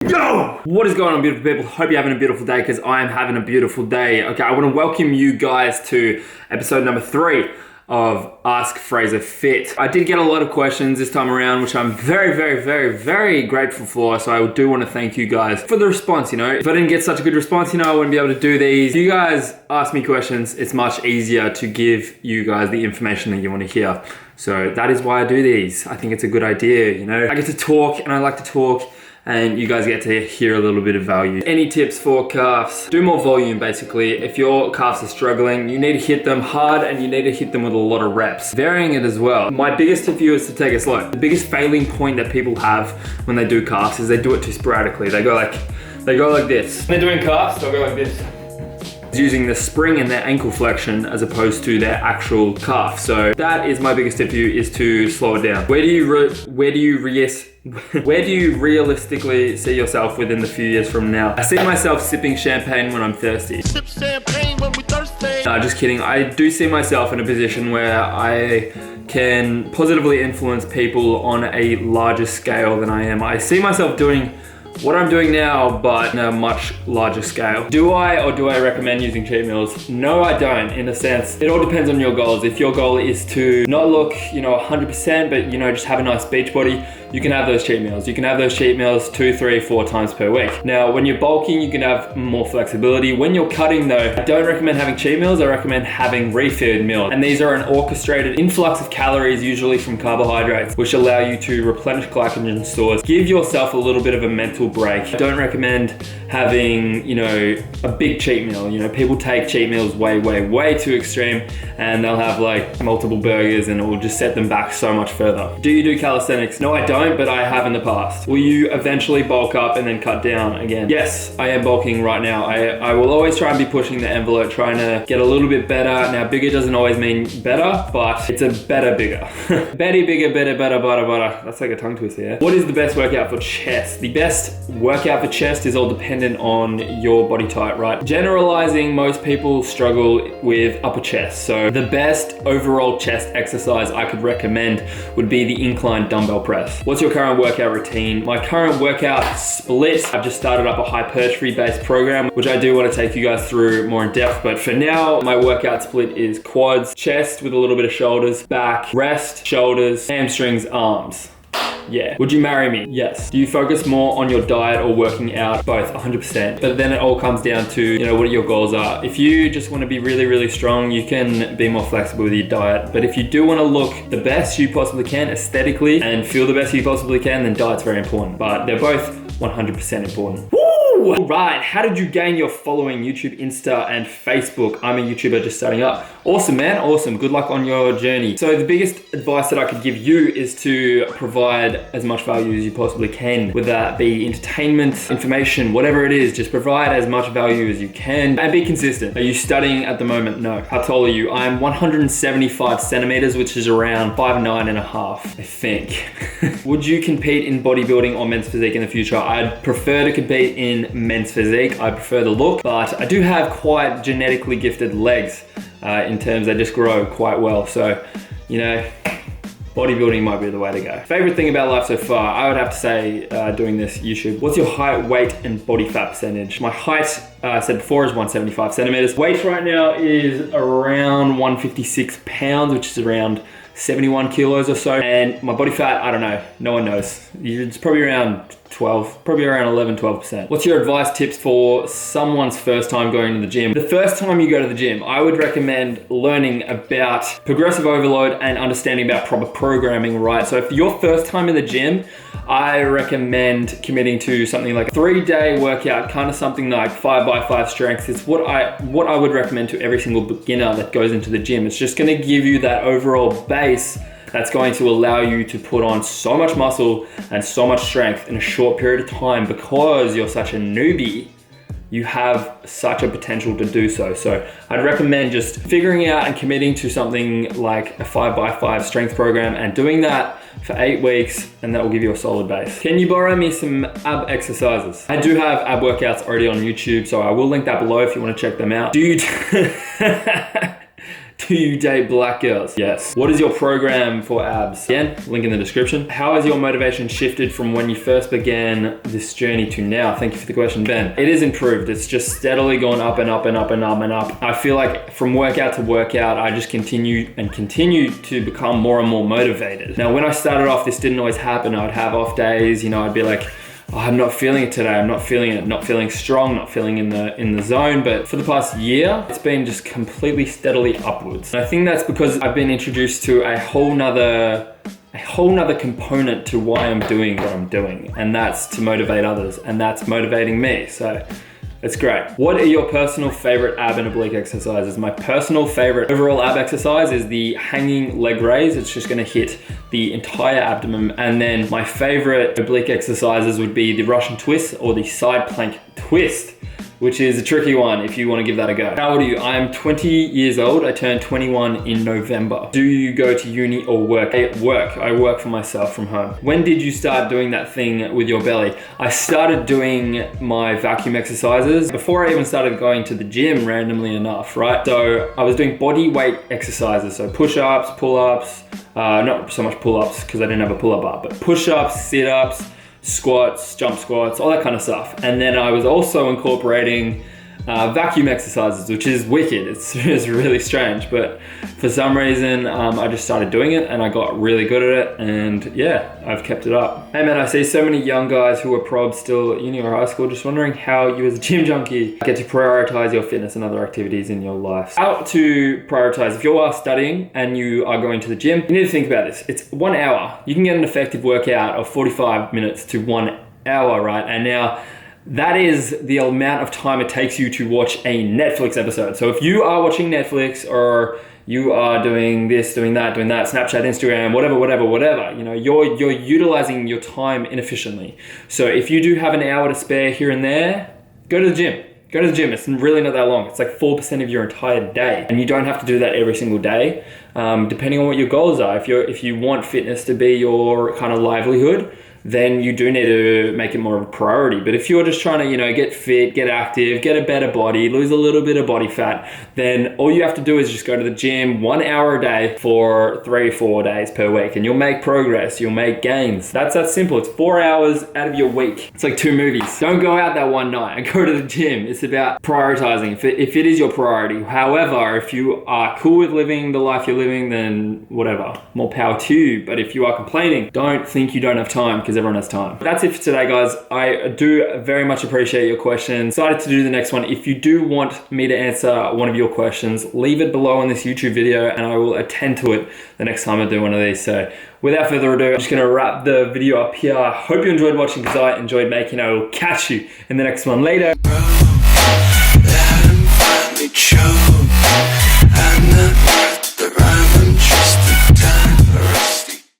Yo! What is going on, beautiful people? Hope you're having a beautiful day, because I am having a beautiful day. Okay, I want to welcome you guys to episode number 3 of Ask Fraser Fit. I did get a lot of questions this time around, which I'm very grateful for. So I do want to thank you guys for the response. If I didn't get such a good response, I wouldn't be able to do these. If you guys ask me questions, it's much easier to give you guys the information that you want to hear. So that is why I do these. I think it's a good idea. I get to talk, and I like to talk, and you guys get to hear a little bit of value. Any tips for calves? Do more volume, basically. If your calves are struggling, you need to hit them hard, and you need to hit them with a lot of reps. Varying it as well. My biggest tip for you is to take it slow. The biggest failing point that people have when they do calves is they do it too sporadically. They go like this. When they're doing calves, they'll go like this, using the spring in their ankle flexion as opposed to their actual calf. So that is my biggest tip for you, is to slow it down. Where do you realistically see yourself within the few years from now? I see myself sipping champagne when I'm thirsty. Sip champagne when we thirsty. No, just kidding. I do see myself in a position where I can positively influence people on a larger scale than I am. I see myself doing what I'm doing now, but on a much larger scale. Do I recommend using cheat meals? No, I don't, in a sense. It all depends on your goals. If your goal is to not look, 100%, but, just have a nice beach body, you can have those cheat meals. You can have those cheat meals 2, 3, 4 times per week. Now, when you're bulking, you can have more flexibility. When you're cutting though, I don't recommend having cheat meals. I recommend having refeed meals. And these are an orchestrated influx of calories, usually from carbohydrates, which allow you to replenish glycogen stores. Give yourself a little bit of a mental break. I don't recommend having, a big cheat meal. People take cheat meals way too extreme, and they'll have like multiple burgers, and it will just set them back so much further. Do you do calisthenics? No, I don't, but I have in the past. Will you eventually bulk up and then cut down again? Yes, I am bulking right now. I will always try and be pushing the envelope, trying to get a little bit better. Now, bigger doesn't always mean better, but it's a better bigger. Better, bigger, better, butter. That's like a tongue twister, yeah? What is the best workout for chest? The best workout for chest is all dependent on your body type, right? Generalizing, most people struggle with upper chest. So the best overall chest exercise I could recommend would be the incline dumbbell press. What's your current workout routine? My current workout split. I've just started up a hypertrophy based program, which I do want to take you guys through more in depth. But for now, my workout split is quads, chest with a little bit of shoulders, back, rest, shoulders, hamstrings, arms. Yeah. Would you marry me? Yes. Do you focus more on your diet or working out? Both, 100%. But then it all comes down to, what your goals are. If you just want to be really strong, you can be more flexible with your diet. But if you do want to look the best you possibly can aesthetically and feel the best you possibly can, then diet's very important. But they're both 100% important. Woo! Right, how did you gain your following? YouTube, Insta, and Facebook. I'm a YouTuber just starting up. Awesome, man, awesome. Good luck on your journey. So the biggest advice that I could give you is to provide as much value as you possibly can, whether that be entertainment, information, whatever it is. Just provide as much value as you can and be consistent. Are you studying at the moment? No. How tall are you? I'm 175 centimeters, which is around 5'9.5", I think. Would you compete in bodybuilding or men's physique in the future? I'd prefer to compete in men's physique. I prefer the look, but I do have quite genetically gifted legs in terms they just grow quite well. So, bodybuilding might be the way to go. Favorite thing about life so far? I would have to say doing this YouTube. What's your height, weight, and body fat percentage? My height, I said before, is 175 centimeters. Weight right now is around 156 pounds, which is around 71 kilos or so. And my body fat, I don't know. No one knows. It's probably around 12%. What's your advice, tips for someone's first time going to the gym? The first time you go to the gym, I would recommend learning about progressive overload and understanding about proper programming, right? So if your first time in the gym, I recommend committing to something like a 3-day workout, kind of something like 5x5 strength. It's what I would recommend to every single beginner that goes into the gym. It's just gonna give you that overall base that's going to allow you to put on so much muscle and so much strength in a short period of time. Because you're such a newbie, you have such a potential to do so. So I'd recommend just figuring out and committing to something like a 5x5 strength program and doing that for 8 weeks, and that will give you a solid base. Can you borrow me some ab exercises? I do have ab workouts already on YouTube, so I will link that below if you want to check them out. Do you date black girls? Yes. What is your program for abs? Again, link in the description. How has your motivation shifted from when you first began this journey to now? Thank you for the question, Ben. It is improved. It's just steadily gone up and up and up and up and up. I feel like from workout to workout, I just continue to become more and more motivated. Now, when I started off, this didn't always happen. I'd have off days, you know, I'd be like, oh, I'm not feeling it today. I'm not feeling it, not feeling strong, not feeling in the zone. But for the past year, it's been just completely steadily upwards. And I think that's because I've been introduced to a whole nother component to why I'm doing what I'm doing. And that's to motivate others. And that's motivating me. So it's great. What are your personal favorite ab and oblique exercises? My personal favorite overall ab exercise is the hanging leg raise. It's just gonna hit the entire abdomen. And then my favorite oblique exercises would be the Russian twist or the side plank twist, which is a tricky one if you want to give that a go. How old are you? I'm 20 years old. I turned 21 in November. Do you go to uni or work? I work for myself from home. When did you start doing that thing with your belly? I started doing my vacuum exercises before I even started going to the gym, randomly enough, right? So I was doing body weight exercises. So push-ups, pull-ups, not so much pull-ups because I didn't have a pull-up bar, but push-ups, sit-ups, squats, jump squats, all that kind of stuff. And then I was also incorporating vacuum exercises, which is wicked. It's really strange, but for some reason I just started doing it and I got really good at it, and yeah, I've kept it up. Hey man, I see so many young guys who are probs still at uni or high school. Just wondering how you as a gym junkie get to prioritize your fitness and other activities in your life. How to prioritize. If you are studying and you are going to the gym, you need to think about this. It's 1 hour. You can get an effective workout of 45 minutes to 1 hour, right? And now that is the amount of time it takes you to watch a Netflix episode. So if you are watching Netflix or you are doing this, doing that, Snapchat, Instagram, whatever, you know, you're utilizing your time inefficiently. So if you do have an hour to spare here and there, go to the gym. Go to the gym. It's really not that long. It's like 4% of your entire day. And you don't have to do that every single day, depending on what your goals are. If you want fitness to be your kind of livelihood, then you do need to make it more of a priority. But if you're just trying to, you know, get fit, get active, get a better body, lose a little bit of body fat, then all you have to do is just go to the gym 1 hour a day for 3-4 days per week, and you'll make progress, you'll make gains. That's that simple. It's 4 hours out of your week. It's like 2 movies. Don't go out that one night and go to the gym. It's about prioritizing if it is your priority. However, if you are cool with living the life you're living, then whatever, more power to you. But if you are complaining, don't think you don't have time, because everyone has time. That's it for today, guys. I do very much appreciate your questions. Excited to do the next one. If you do want me to answer one of your questions, leave it below on this YouTube video and I will attend to it the next time I do one of these. So without further ado, I'm just gonna wrap the video up here. I hope you enjoyed watching, because I enjoyed making it. I will catch you in the next one later.